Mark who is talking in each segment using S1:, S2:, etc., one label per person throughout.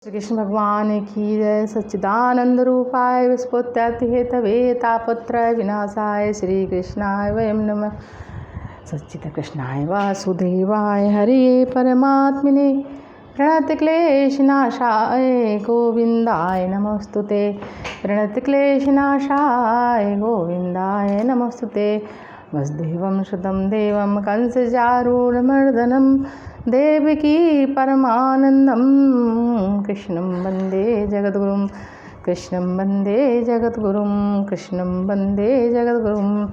S1: श्री कृष्ण भगवान की जय। सच्चिदानंद रूपाय विस्फुत्यातिहेतवे तापत्रय विनाशाय श्री कृष्णाय वयं नमः। सच्चिद कृष्णाय वासुदेवाय हरिये परमात्मने प्रणतक्लेशनाशाय गोविंदाय नमोस्तुते। प्रणतक्लेशनाशाय गोविंदाय नमोस्तुते। वसुदेवं सुतं देवं कंसचारूढमर्दनं देवकी परमानन्दं कृष्णं वन्दे जगद्गुरुं। कृष्णं वन्दे जगद्गुरुं। कृष्णं वन्दे जगद्गुरुं।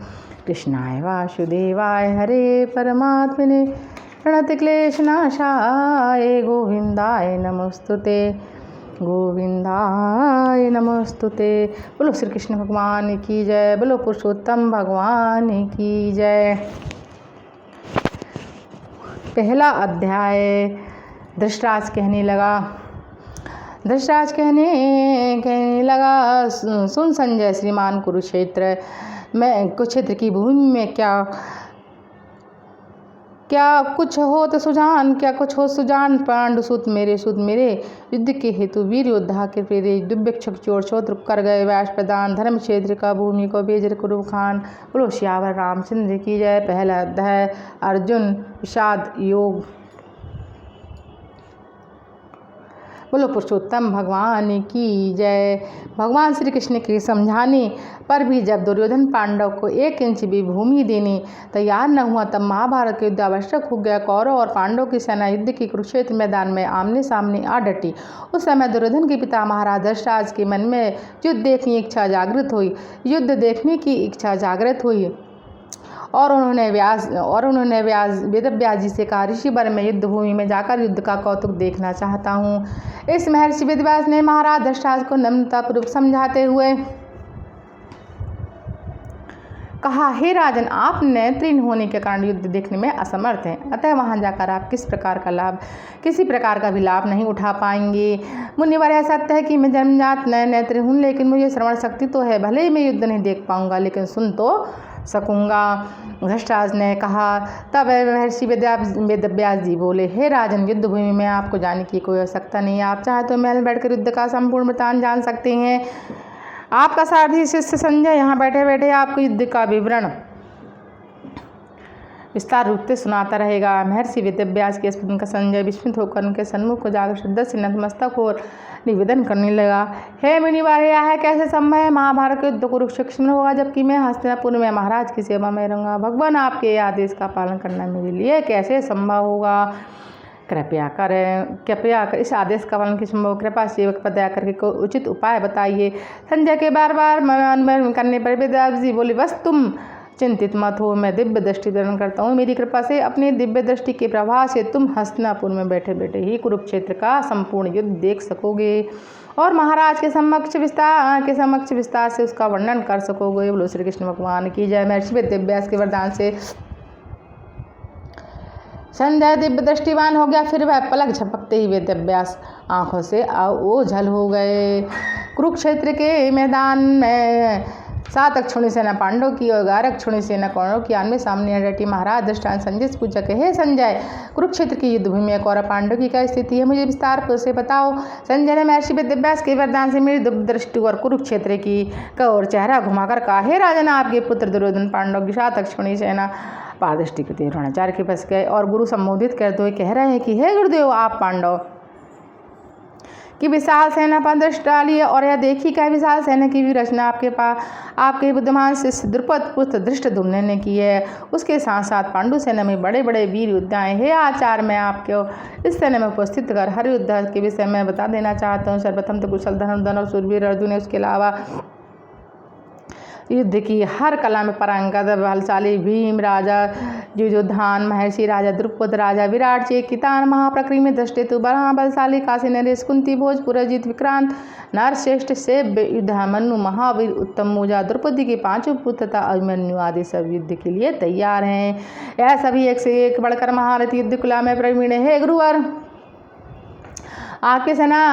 S1: कृष्णाय वासुदेवाय हरे परमात्मने प्रणतक्लेशनाशाय गोविंदाय नमोस्तुते। गोविंदाय नमोस्तुते। बोलो श्री कृष्ण भगवान की जय। बोलो पुरुषोत्तम भगवान की जय। पहला अध्याय। धृतराष्ट्र कहने लगा सुन संजय, श्रीमान कुरुक्षेत्र की भूमि में क्या कुछ हो तो सुजान पांडुसुत मेरे युद्ध के हेतु वीर योद्धा के प्रेरे दुर्भिक्षक चोर शोध कर गए। व्यास प्रदान धर्म क्षेत्र का भूमि को बेजर कुरु खान। बोलो श्यावर रामचंद्र की जय। पहला अध्याय। अर्जुन विषाद योग। बोलो पुरुषोत्तम भगवान की जय। भगवान श्री कृष्ण के समझाने पर भी जब दुर्योधन पांडव को 1 इंच भी भूमि देने तैयार न हुआ, तब महाभारत के युद्ध आवश्यक हो गया। कौरव और पांडव की सेना युद्ध के कुरुक्षेत्र मैदान में आमने सामने आ डटी। उस समय दुर्योधन के पिता महाराज धृतराष्ट्र के मन में युद्ध देखने की इच्छा जागृत हुई और उन्होंने वेदव्यास जी से कहा, ऋषि वर मैं युद्ध भूमि में जाकर युद्ध का कौतुक देखना चाहता हूँ। इस महर्षि वेदव्यास ने महाराज धृतराष्ट्र को नम्रतापूर्वक समझाते हुए कहा, हे राजन, आप नेत्रहीन होने के कारण युद्ध देखने में असमर्थ हैं, अतः वहां जाकर आप किसी प्रकार का भी लाभ नहीं उठा पाएंगे। मुनिवर, यह सत्य है कि मैं जन्मजात नेत्र हूँ, लेकिन मुझे श्रवण शक्ति तो है। भले ही मैं युद्ध नहीं देख पाऊंगा, लेकिन सुन तो सकूंगा। धृतराष्ट्र ने कहा। तब महर्षि वेदव्यास जी बोले, हे राजन, युद्ध भूमि में आपको जाने की कोई आवश्यकता नहीं है। आप चाहे तो महल बैठकर युद्ध का संपूर्ण वृत्तांत जान सकते हैं। आपका सारथी शिष्य संजय यहाँ बैठे बैठे आपको युद्ध का विवरण विस्तार रूप से सुनाता रहेगा। महर्षि वेदव्यास के सुनकर संजय विस्मित होकर उनके सन्मुख को जाकर श्रद्धा से नतमस्तक हो निवेदन करने लगा। हे मुनिवर, यह है कैसे संभव है? महाभारत के युद्ध कुरुक्षेत्र में होगा, जबकि मैं हस्तिनापुर में महाराज की सेवा में रहूंगा। भगवान, आपके आदेश का पालन करना मेरे लिए कैसे संभव होगा? कृपया कर इस आदेश का पालन की संभव कृपा सेवक पर दया करके कोई उचित उपाय बताइए। संजय के बार बार अनुमोदन करने पर वेदव्यास जी बोले, बस तुम चिंतित मत हो, मैं दिव्य दृष्टि धारण करता हूँ। मेरी कृपा से अपनी दिव्य दृष्टि के प्रभाव से तुम हस्तिनापुर में बैठे बैठे ही कुरुक्षेत्र का संपूर्ण युद्ध देख सकोगे और महाराज के समक्ष विस्तार से उसका वर्णन कर सकोगे। बोलो श्री कृष्ण भगवान की जय। महर्षि वेदव्यास के वरदान से संजय दिव्य दृष्टिवान हो गया। फिर वह पलक झपकते ही वेदव्यास आंखों से ओझल हो गए। कुरुक्षेत्र के मैदान में 7 अक्षौणी सेना पांडव की और 11 अक्षौणी सेना कौरव की आमने सामने डटी। महाराज धृतराष्ट्र संजय से पूछा, हे संजय, कुरुक्षेत्र की युद्ध भूमि में कौरव पांडव की क्या स्थिति है? मुझे विस्तार से बताओ। संजय ने महर्षि वेदव्यास के वरदान से मेरी दिव्य दृष्टि और कुरुक्षेत्र की और चेहरा घुमाकर कहा, हे राजन, आपके पुत्र दुर्योधन पांडव की 7 अक्षौणी सेना पारदृष्टि के द्रोणाचार्य के पास गए और गुरु संबोधित करते हुए कह रहे हैं कि हे गुरुदेव, आप पांडव की विशाल सेना पर दृष्टि डालिए और यह देखिए क्या विशाल सेना की भी रचना आपके बुद्धिमान शिष्य द्रुपद पुत्र धृष्टद्युम्न ने की है। उसके साथ साथ पांडु सेना में बड़े बड़े वीर योद्धा हैं। हे आचार्य, मैं आपको इस सेना में उपस्थित कर हर युद्ध के विषय में बता देना चाहता हूँ। सर्वप्रथम तो कुशल धनुर्धर और शूरवीर अर्जुन है। उसके अलावा युद्ध की हर कला में पारंगत बलशाली भीम, राजा युयुधान, महर्षि राजा द्रुपद, राजा विराट, चेकितान, महाप्रकृति दृष्टितु, बलशाली काशी नरेश, कुंती भोज, पुरजित, विक्रांत, नरश्रेष्ठ, सेव्य, युद्धामन्यु, महावीर, उत्तम मौजा, द्रौपदी के 5 पुत्र तथा अभिमन्यु आदि सब युद्ध के लिए तैयार हैं। यह सभी एक से एक बढ़कर महारथी युद्ध कला में प्रवीण है। गुरुवर, आपकी सेना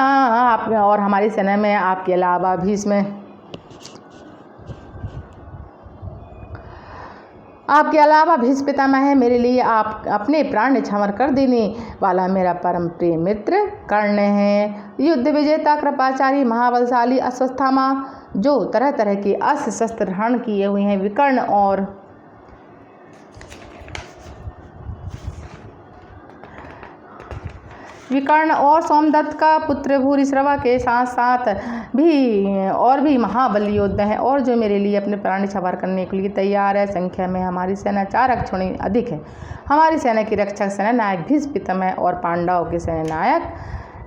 S1: और हमारी सेना में आपके अलावा भीष्म, आपके अलावा भीष्म पितामह है मेरे लिए आप अपने प्राण न्यौछावर कर देने वाला मेरा परम प्रिय मित्र कर्ण है। युद्ध विजेता कृपाचारी महाबलशाली अश्वत्थामा जो तरह तरह के अस्त्र शस्त्र धारण किए हुए हैं विकर्ण और सोमदत्त का पुत्र भूरिश्रवा के साथ साथ भी महाबली योद्धा हैं और जो मेरे लिए अपने प्राण न्यौछावर करने के लिए तैयार है। संख्या में हमारी सेना 4 अक्षौणी अधिक है। हमारी सेना की रक्षक सेनानायक भीष्म पितामह और पांडवों के सेनानायक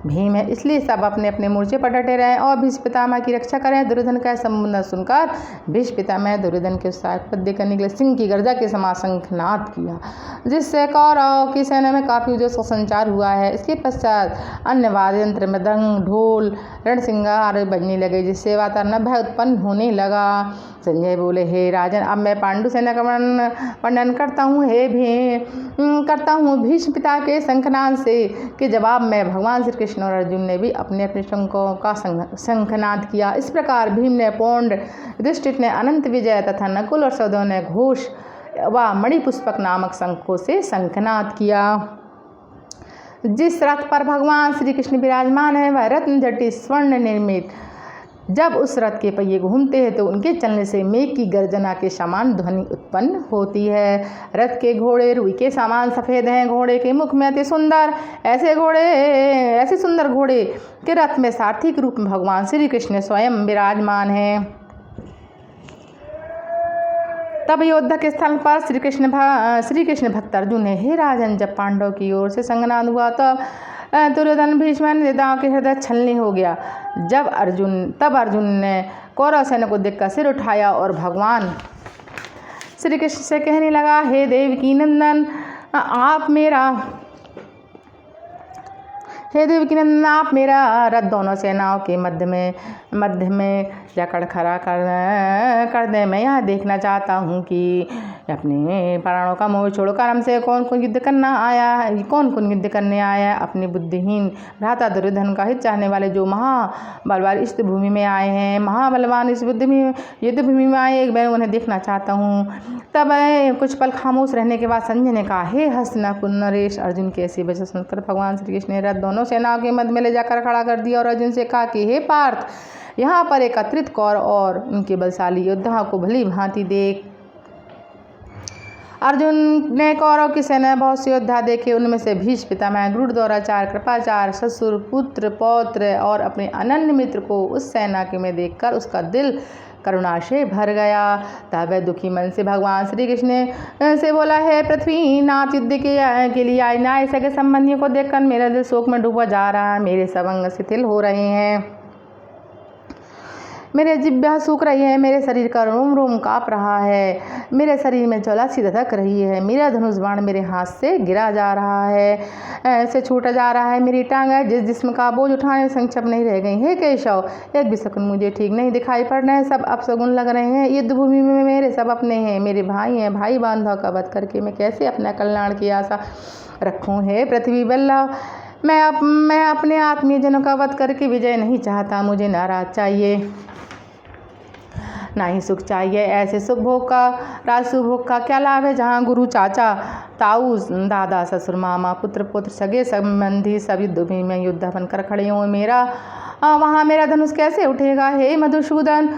S1: भीम है, इसलिए सब अपने अपने मोर्चे पर डटे रहें और भीष्म पितामह की रक्षा करें। दुर्योधन का संबंध सुनकर भीष्म पितामह दुर्योधन के उत्साह पद्य करने के लिए सिंह की गर्जा के समान शंखनाद किया, जिससे कौरवों की सेना में काफी जोश का संचार हुआ है। इसके पश्चात अन्य वाद्य यंत्र मृदंग ढोल रणसिंगार बजने लगे, जिससे वातावरण भय उत्पन्न होने लगा। संजय बोले, हे राजन, अब मैं पांडु सेना का वर्णन करता हूँ भीष्म पिता के शंखनाद से के जवाब में भगवान श्री कृष्ण और अर्जुन ने भी अपने अपने शंखों का शंखनाद किया। इस प्रकार भीम ने पौंड, युधिष्ठिर ने अनंत विजय तथा नकुल और सहदेव ने घोष व मणिपुष्पक नामक शंखों से शंखनाद किया। जिस रथ पर भगवान श्री कृष्ण विराजमान है वह रत्न जटित स्वर्ण निर्मित। जब उस रथ के पहिए घूमते हैं तो उनके चलने से मेघ की गर्जना के समान ध्वनि उत्पन्न होती है। रथ के घोड़े रुई के समान सफ़ेद हैं। घोड़े के मुख में अति सुंदर ऐसे सुंदर घोड़े के रथ में सारथी के रूप में भगवान श्री कृष्ण स्वयं विराजमान हैं। तब योद्धा के स्थल पर श्री कृष्ण भक्त अर्जुन ने, हे राजन, जब पांडव की ओर से शंखनाद हुआ तब दुर्योधन भीष्म नेताओं के हृदय छलनी हो गया। तब अर्जुन ने कौरव सेना को देखकर सिर उठाया और भगवान श्री कृष्ण से कहने लगा, हे देवकी नंदन, आप मेरा रथ दोनों सेनाओं के मध्य में जाकर खड़ा कर दे। मैं यह देखना चाहता हूँ कि अपने प्राणों का मोह छोड़कर हमसे कौन कौन युद्ध करने आया है। अपनी बुद्धिहीन भ्राता दुर्योधन का हित चाहने वाले जो महाबलवान इस भूमि में आए हैं, महाबलवान इस युद्ध भूमि में आए, मैं उन्हें देखना चाहता हूँ। तब कुछ पल खामोश रहने के बाद संजय ने कहा, हे हस्तिनापुर नरेश, अर्जुन की ऐसी वजह सुनकर भगवान श्री कृष्ण ने रथ दोनों सेनाओं के मध्य में ले जाकर खड़ा कर दिया और अर्जुन से कहा कि हे पार्थ, यहाँ पर एकत्रित कौरव और उनके बलशाली योद्धाओं को भली भांति देख। अर्जुन ने कौरव की सेना में बहुत से योद्धा देखे। उनमें से भीष्म पितामह, गरुड़ध्वजाचार्य, कृपाचार्य, ससुर, पुत्र, पौत्र और अपने अनन्य मित्र को उस सेना के में देखकर उसका दिल करुणा से भर गया। तब वह दुखी मन से भगवान श्री कृष्ण से बोला, है पृथ्वी नाथ, युद्ध के लिए आए नाय सके संबंधियों को देखकर मेरा दिल शोक में डूबा जा रहा है। मेरे सब अंग शिथिल हो रहे हैं, मेरे जिह्वा सूख रही है, मेरे शरीर का रोम रोम काँप रहा है, मेरे शरीर में ज्वाला सी धधक रही है, मेरा धनुष बाण मेरे हाथ से गिरा जा रहा है, से छूटा जा रहा है। मेरी टांगें जिस जिस्म का बोझ उठाने संक्षेप नहीं रह गई। हे केशव, एक भी शकुन मुझे ठीक नहीं दिखाई पड़ रहे हैं, सब अपशगुन लग रहे हैं। युद्ध भूमि में मेरे सब अपने हैं, मेरे भाई हैं। भाई बांधव का वध करके मैं कैसे अपना कल्याण की आशा रखूँ। हे पृथ्वी वल्लभ, मैं अपने आत्मीय जनों का वध करके विजय नहीं चाहता। मुझे ना राज चाहिए ना ही सुख चाहिए। ऐसे सुख भोग का, राजसु भोग का क्या लाभ है जहाँ गुरु, चाचा, ताऊ, दादा, ससुर, मामा, पुत्र, पुत्र, सगे संबंधी सब युद्ध भूमि में योद्धा बनकर खड़े हों। वहाँ मेरा धनुष कैसे उठेगा। हे मधुसूदन,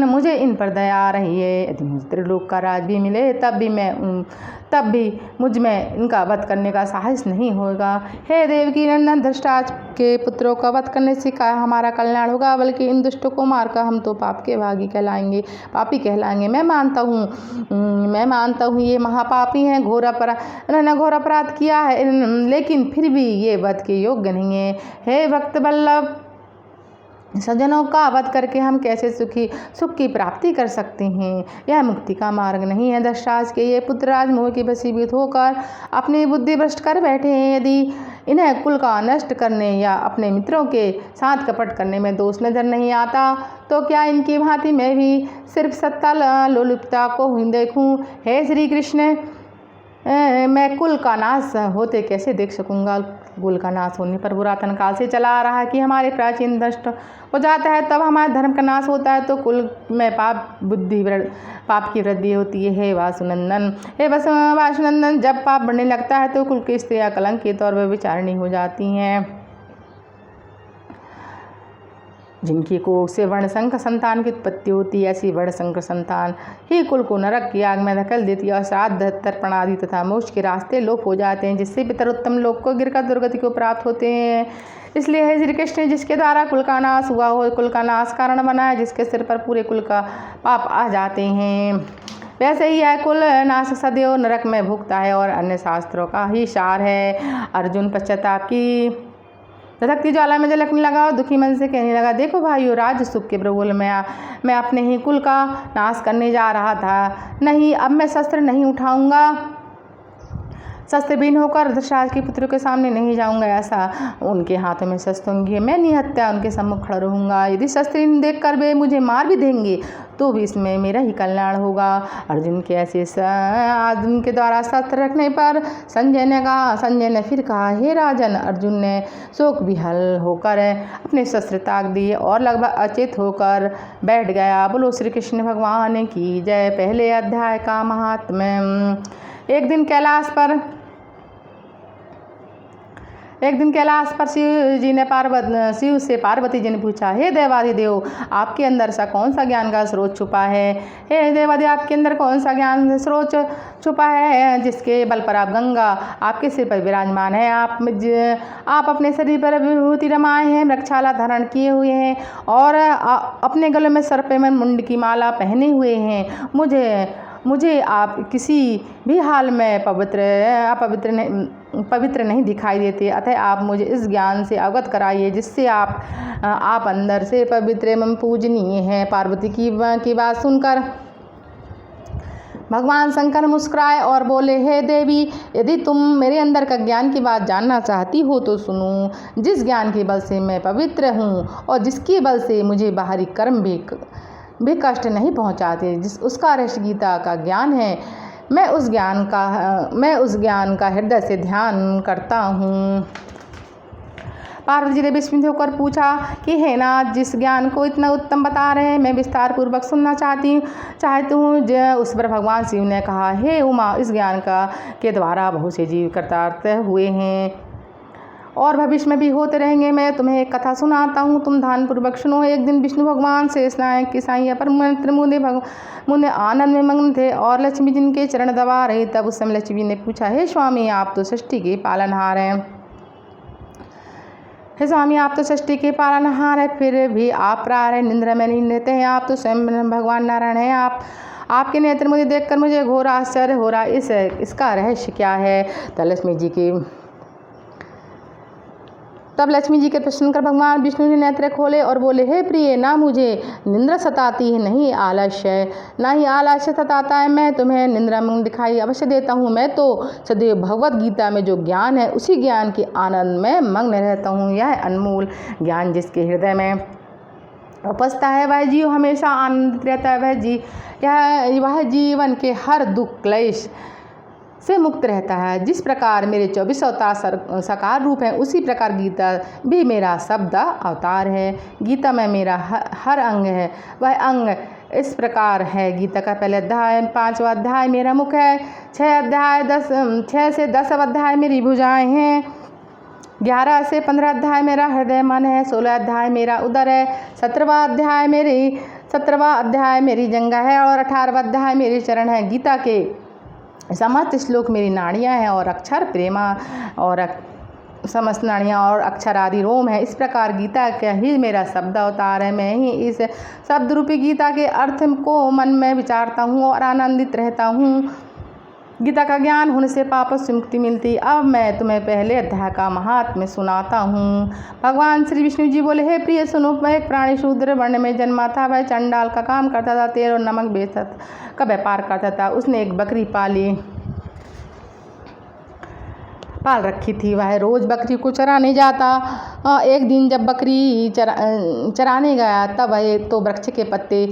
S1: मुझे इन पर दया आ रही है। यदि मुझे त्रिलोक का राज भी मिले तब भी मुझ में इनका वध करने का साहस नहीं होगा। हे देवकी नंदन, धृतराष्ट्र के पुत्रों का वध करने से क्या हमारा कल्याण होगा, बल्कि इन दुष्टों को मारकर हम तो पापी कहलाएंगे। मैं मानता हूँ ये महापापी हैं, इन्होंने घोर अपराध किया है, लेकिन फिर भी ये वध के योग्य नहीं है। हे भक्त वल्लभ, सज्जनों का वध करके हम कैसे सुख की प्राप्ति कर सकते हैं। यह मुक्ति का मार्ग नहीं है। धृतराष्ट्र के ये पुत्र राजमोह के वशीभूत होकर अपनी बुद्धि भ्रष्ट कर बैठे हैं। यदि इन्हें कुल का नष्ट करने या अपने मित्रों के साथ कपट करने में दोष नजर नहीं आता तो क्या इनकी भांति मैं भी सिर्फ सत्ता लोलुपता को देखूं। हे श्री कृष्ण, मैं कुल का नाश होते कैसे देख सकूंगा। कुल का नाश होने पर पुरातन काल से चला आ रहा है कि हमारे प्राचीन नष्ट हो जाता है तब हमारे धर्म का नाश होता है, तो कुल में पाप की वृद्धि होती है। हे वासुनंदन, जब पाप बढ़ने लगता है तो कुल की स्त्रियां कलंकित और व्यभिचारिणी हो जाती हैं। जिनकी कोख से वर्णशंकर संतान की उत्पत्ति होती है, ऐसी वर्णशंकर संतान ही कुल को नरक की आग में धकेल देती है और श्राद्ध तर्पण आदि तथा मोक्ष के रास्ते लोप हो जाते हैं, जिससे पितर उत्तम लोक को गिरकर दुर्गति को प्राप्त होते हैं। इसलिए हे श्री कृष्ण, जिसके द्वारा कुल का नाश हुआ हो, कुल का नाश कारण बना है, जिसके सिर पर पूरे कुल का पाप आ जाते हैं, वैसे ही यह कुल नाशक सदैव नरक में भुगता है और अन्य शास्त्रों का ही सार है। अर्जुन पश्चाताप की धधकती ज्वाला में जलकने लगा और दुखी मन से कहने लगा, देखो भाइयों, राज्य सुख के प्रबल में मैं अपने ही कुल का नाश करने जा रहा था। नहीं, अब मैं शस्त्र नहीं उठाऊंगा, शस्त्रहीन होकर धृतराष्ट्र के पुत्रों के सामने नहीं जाऊंगा। ऐसा उनके हाथों में शस्त्र होंगे, मैं निहत्या उनके सम्मुख खड़ा रहूंगा। यदि शस्त्रहीन देखकर वे मुझे मार भी देंगे तो भी इसमें मेरा ही कल्याण होगा। अर्जुन के ऐसे अर्जुन के द्वारा शस्त्र रखने पर संजय ने फिर कहा, हे राजन। अर्जुन ने शोक विहल होकर अपने शस्त्र ताक दिए और लगभग अचेत होकर बैठ गया। बोलो श्री कृष्ण भगवान की जय। पहले अध्याय का महात्म्य। एक दिन कैलाश पर शिव से पार्वती जी ने पूछा, हे देवाधिदेव, आपके अंदर सा कौन सा ज्ञान का स्रोत छुपा है? हे देवाधिदेव, आपके अंदर कौन सा ज्ञान स्रोत छुपा है जिसके बल पर आप गंगा आपके सिर पर विराजमान है? आप अपने शरीर पर विभूति रमाए हैं, वृक्षाला धारण किए हुए हैं और अपने गले में सर्प में मुंड की माला पहने हुए हैं। मुझे आप किसी भी हाल में पवित्र नहीं दिखाई देते, अतः आप मुझे इस ज्ञान से अवगत कराइए जिससे आप अंदर से पवित्र एवं पूजनीय हैं। पार्वती की बात सुनकर भगवान शंकर मुस्कुराए और बोले, हे देवी, यदि तुम मेरे अंदर का ज्ञान की बात जानना चाहती हो तो सुनो। जिस ज्ञान के बल से मैं पवित्र हूँ और जिसके बल से मुझे बाहरी कर्म भी कष्ट नहीं पहुँचाते, उसका रहस्य गीता का ज्ञान है। मैं उस ज्ञान का हृदय से ध्यान करता हूँ। पार्वती जी ने विस्मित होकर पूछा कि हे नाथ, जिस ज्ञान को इतना उत्तम बता रहे हैं, मैं विस्तार पूर्वक सुनना चाहती हूँ। उस पर भगवान शिव ने कहा, हे उमा, इस ज्ञान के द्वारा बहुत से जीव कृतार्थ हुए हैं और भविष्य में भी होते रहेंगे। मैं तुम्हें एक कथा सुनाता हूँ, तुम ध्यानपूर्वक सुनो। एक दिन विष्णु भगवान शेष नायक की साइया पर मुने आनंद में मग्न थे और लक्ष्मी जी के चरण दबा रही। तब उस समय लक्ष्मी जी ने पूछा, हे स्वामी, आप तो सृष्टि के पालनहार हैं। फिर भी आप प्राय निंद्रा में नहीं रहते हैं। आप तो स्वयं भगवान नारायण हैं। आपके नेत्र मुझे देखकर मुझे घोर आश्चर्य हो रहा है। इसका रहस्य क्या है? तब लक्ष्मी जी के प्रश्न कर भगवान विष्णु ने नेत्र खोले और बोले, हे प्रिय, ना मुझे निंद्रा सताती है, ना ही आलस्य सताता है। मैं तुम्हें निंद्रा में दिखाई अवश्य देता हूँ। मैं तो सदैव भगवत गीता में जो ज्ञान है उसी ज्ञान के आनंद में मग्न रहता हूँ। यह अनमोल ज्ञान जिसके हृदय में उपस्थित है वह जीव हमेशा आनंदित रहता है। वह जीवन के हर दुख क्लेश से मुक्त रहता है। जिस प्रकार मेरे 24 अवतार साकार रूप हैं, उसी प्रकार गीता भी मेरा शब्द अवतार है। गीता में मेरा हर अंग है। वह अंग इस प्रकार है। गीता का पहले अध्याय 5वां अध्याय मेरा मुख है, 6 से 10 अध्याय मेरी भुजाएं हैं, 11 से 15 अध्याय मेरा हृदय मन है, 16 अध्याय मेरा उदर है, 17वां अध्याय मेरी जंघा है और 18वां अध्याय मेरे चरण है। गीता के समस्त श्लोक मेरी नाड़ियाँ हैं और अक्षर प्रेमा और समस्त नाड़ियाँ और अक्षर आदि रोम है। इस प्रकार गीता का ही मेरा शब्द अवतार है। मैं ही इस शब्द रूपी गीता के अर्थ को मन में विचारता हूँ और आनंदित रहता हूँ। गीता का ज्ञान होने से पापों से मुक्ति मिलती। अब मैं तुम्हें पहले अध्याय का महात्म्य सुनाता हूँ। भगवान श्री विष्णु जी बोले, हे प्रिय सुनो, वह एक प्राणी शूद्र वर्ण में जन्मा था। वह चंडाल का काम करता था, तेल और नमक बेचता का व्यापार करता था। उसने एक बकरी पाल रखी थी। वह रोज बकरी को चराने जाता। एक दिन जब बकरी चराने गया तब वह तो वृक्ष के पत्ते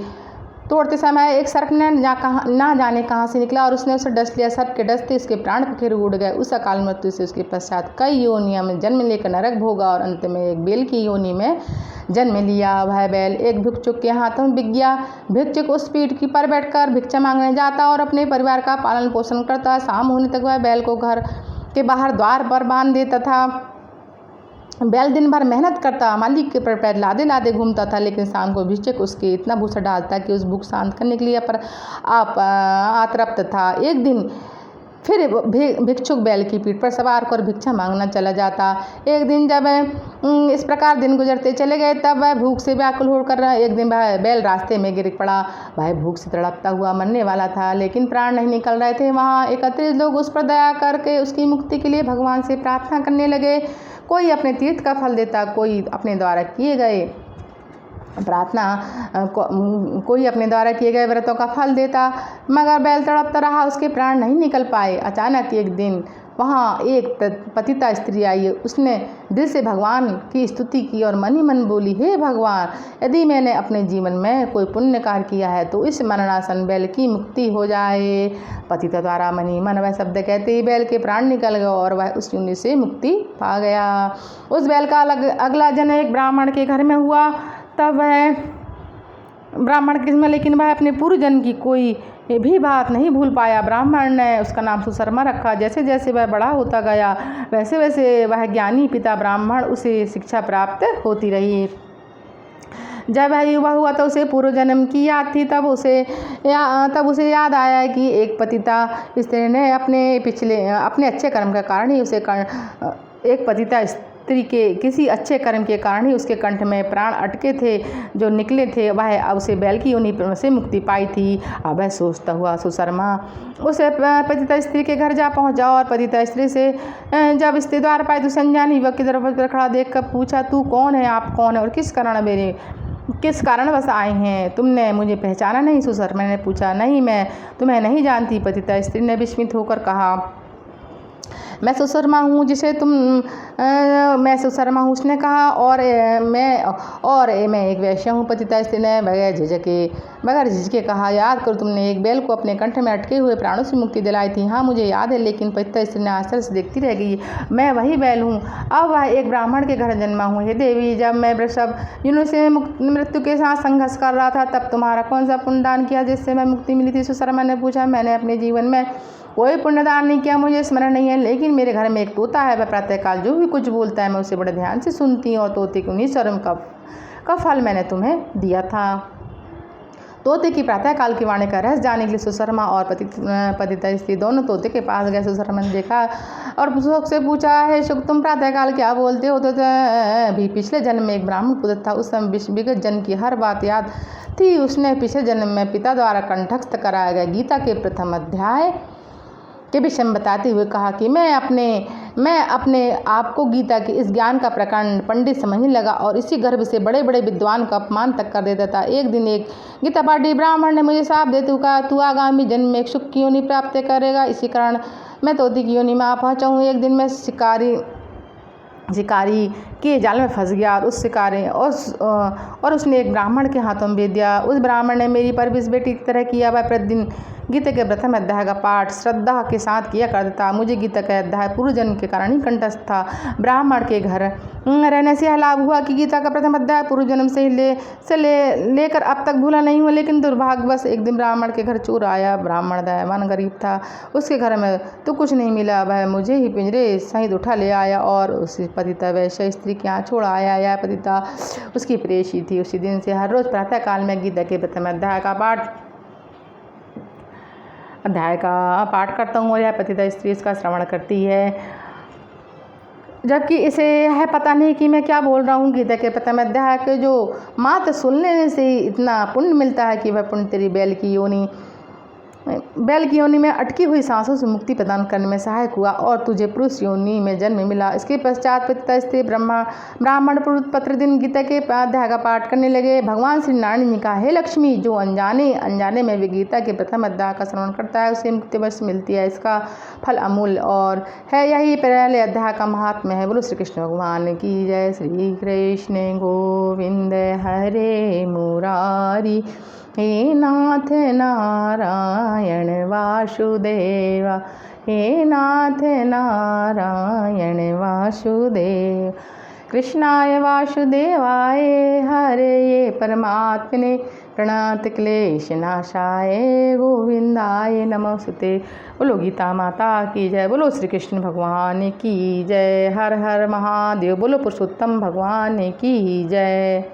S1: तोड़ते समय एक सर्प ने ना जाने कहाँ से निकला और उसने उसे डस लिया। सर्प के डसते उसके प्राण फिर उड़ गए। उस अकाल मृत्यु से उसके पश्चात कई योनियों में जन्म लेकर नरक भोगा और अंत में एक बेल की योनि में जन्म लिया। वह बैल एक भिक्षुक के हाथों में बिक गया। भिक्षुक उस पीठ की पर बैठकर भिक्षा मांगने जाता और अपने परिवार का पालन पोषण करता। शाम होने तक वह बैल को घर के बाहर द्वार पर बांध देता था। बैल दिन भर मेहनत करता, मालिक के पैर लादे लादे घूमता था, लेकिन शाम को भिक्षुक उसके इतना भूसा डालता कि उस भूख शांत करने के लिए पर आतरप्त था। एक दिन फिर भिक्षुक बैल की पीठ पर सवार कर भिक्षा मांगना चला जाता। एक दिन जब इस प्रकार दिन गुजरते चले गए, तब वह भूख से व्याकुल होकर एक दिन वह बैल रास्ते में गिर पड़ा। वह भूख से तड़पता हुआ मरने वाला था, लेकिन प्राण नहीं निकल रहे थे। वहाँ एकत्रित लोग उस पर दया करके उसकी मुक्ति के लिए भगवान से प्रार्थना करने लगे। कोई अपने तीर्थ का फल देता, कोई अपने द्वारा किए गए कोई अपने द्वारा किए गए व्रतों का फल देता, मगर बैल तड़पता रहा, उसके प्राण नहीं निकल पाए। अचानक एक दिन वहाँ एक पतिता स्त्री आई। उसने दिल से भगवान की स्तुति की और मन ही मन बोली, हे भगवान, यदि मैंने अपने जीवन में कोई पुण्य कार्य किया है तो इस मरणासन बैल की मुक्ति हो जाए। पतिता द्वारा मन ही मन वह शब्द कहते ही बैल के प्राण निकल गए और वह उस योनि से मुक्ति पा गया। उस बैल का अगला जन्म एक ब्राह्मण के घर में हुआ। तब वह ब्राह्मण किस्म, लेकिन वह अपने पूर्व जन्म की कोई भी बात नहीं भूल पाया। ब्राह्मण ने उसका नाम सुशर्मा रखा। जैसे जैसे वह बड़ा होता गया, वैसे वैसे वह ज्ञानी पिता ब्राह्मण उसे शिक्षा प्राप्त होती रही। जब वह युवा हुआ तो उसे पूर्व जन्म की याद थी। तब उसे याद आया कि एक पतिता स्त्री ने अपने अच्छे कर्म के कारण ही उसे एक पतिता स्त्री के किसी अच्छे कर्म के कारण ही उसके कंठ में प्राण अटके थे जो निकले थे। वह अब उसे बैल की योनि से मुक्ति पाई थी। अब वह सोचता हुआ सुशर्मा उस पतिता स्त्री के घर जा पहुंचा और पतिता स्त्री से जब स्त्री द्वार पाई तो संजान युवक की तरफ खड़ा देखकर पूछा, तू कौन है, आप कौन है और किस कारणवश आए हैं? तुमने मुझे पहचाना नहीं? सुशर्मा ने पूछा। नहीं, मैं तुम्हें नहीं जानती। पतिता स्त्री ने विस्मित होकर कहा, मैं सुशर्मा हूँ मैं सुशर्मा हूँ। उसने कहा, और मैं एक वैश्य हूँ। पतिता स्त्री ने बगैर झिझके कहा, याद करो, तुमने एक बैल को अपने कंठ में अटके हुए प्राणों से मुक्ति दिलाई थी। हाँ, मुझे याद है। लेकिन पतिता स्त्री ने आश्चर्य से देखती रह गई। मैं वही बैल हूँ। अब वह एक ब्राह्मण के घर जन्मा हूँ। हे देवी, जब मैं वृषभ योनि से मृत्यु के साथ संघर्ष कर रहा था, तब तुम्हारा कौन सा पुण्यदान किया जिससे मैं मुक्ति मिली थी? सुशर्मा ने पूछा। मैंने अपने जीवन में कोई पुण्यदान नहीं किया, मुझे स्मरण नहीं है, लेकिन मेरे घर में एक तोता है। वह प्रातःकाल जो भी कुछ बोलता है मैं उसे बड़े ध्यान से सुनती हूँ, और तोते के उन्हीं स्वरम का फल मैंने तुम्हें दिया था। तोते की प्रातःकाल की वाणी का रहस्य जानने के लिए सुशर्मा और पतिता स्त्री दोनों तोते के पास गए। सुशर्मा ने देखा और सुख से पूछा, है शुक, तुम प्रातःकाल क्या बोलते हो? तो भी पिछले जन्म में एक ब्राह्मण पुत्र था। उस समय विगत जन्म की हर बात याद थी। उसने पिछले जन्म में पिता द्वारा कंठस्थ कराया गया गीता के प्रथम अध्याय के विषय में बताते हुए कहा कि मैं अपने आप को गीता के इस ज्ञान का प्रकांड पंडित समझने लगा और इसी गर्भ से बड़े बड़े विद्वान का अपमान तक कर देता था। एक दिन एक गीता पाठी ब्राह्मण ने मुझे शाप देते हुए कहा, तू आगामी जन्म में एक सुख की योनि प्राप्त करेगा। इसी कारण मैं तोते की योनि में आ पहुँचा हूँ। एक दिन मैं शिकारी के जाल में फंस गया और उसने एक ब्राह्मण के हाथों में भेज दिया। उस ब्राह्मण ने मेरी परवरिश बेटी की तरह किया। वह प्रतिदिन गीता के प्रथम अध्याय का पाठ श्रद्धा के साथ किया करता था। मुझे गीता का अध्याय पूर्व जन्म के कारण ही कंठस्थ था। ब्राह्मण के घर रहने से यह लाभ हुआ कि गीता का प्रथम अध्याय पूर्व जन्म से लेकर अब तक भूला नहीं हुआ। लेकिन दुर्भाग्यवश एक दिन ब्राह्मण के घर चोर आया। ब्राह्मण दयावान गरीब था, उसके घर में तो कुछ नहीं मिला। वह मुझे ही पिंजरे सहित उठा ले आया और उस पतिता वैश्य स्त्री के यहाँ छोड़ आया। यह पतिता उसकी प्रेयसी थी। उसी दिन से हर रोज प्रातःकाल में गीता के प्रथम अध्याय का पाठ करता हूँ और यह पतिता स्त्री इसका श्रवण करती है, जबकि इसे यह पता नहीं कि मैं क्या बोल रहा हूँ। गीता के प्रथम अध्याय के जो मात्र सुनने से ही इतना पुण्य मिलता है कि वह पुण्य तेरी बैल की योनि में अटकी हुई सांसों से मुक्ति प्रदान करने में सहायक हुआ और तुझे पुरुष योनि में जन्म मिला। इसके पश्चात पतिता स्त्री ब्राह्मण प्रतिदिन गीता के अध्याय का पाठ करने लगे। भगवान श्री नारायण ने कहा, हे लक्ष्मी, जो अनजाने में भी गीता के प्रथम अध्याय का श्रवण करता है उसे मुक्ति अवश्य मिलती है। इसका फल अमूल्य और है। यही पहले अध्याय का महात्म्य है। बोलो श्री कृष्ण भगवान की जय। श्री कृष्ण गोविंद हरे मुरारी, हे नाथ नारायण वासुदेवा, हे नाथ नारायण वासुदेव। कृष्णाय वासुदेवाय हरे परमात्मने प्रणत क्लेश नाशाय गोविंदाय नमोस्तुते। बोलो गीता माता की जय, बोलो श्री कृष्ण भगवान की जय। हर हर महादेव, बोलो पुरुषोत्तम भगवान की जय।